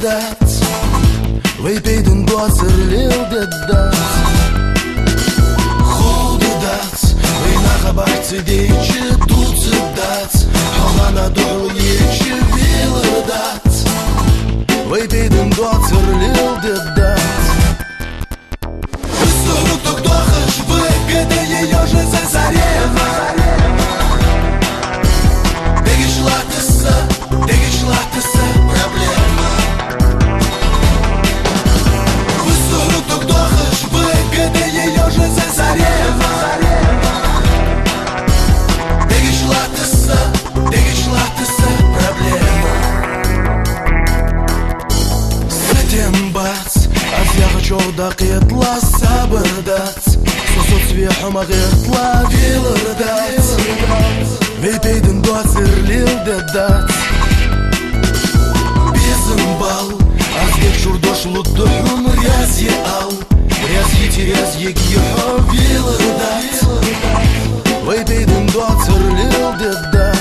dat Wypij den doțărlil de dat Худы dat Вы на хабарце дейче туцы dat Хогана долу ече вилы dat Wypij den doțărlil de dat Выстугну кто хочешь выгода ее же засарема Дегишлатыса проблема Выстугну кто хочешь выгода ее же засарема Дегишлатыса проблема Затем бац Азьяха чордак етла сабыр дац Сусут свехом агетла вилыр дац Wypij den doțărlil de dat Безымбал Азгек шурдош луддухун рязье ал Рязье терязье гьехо вилыр дат Wypij den doțărlil de dat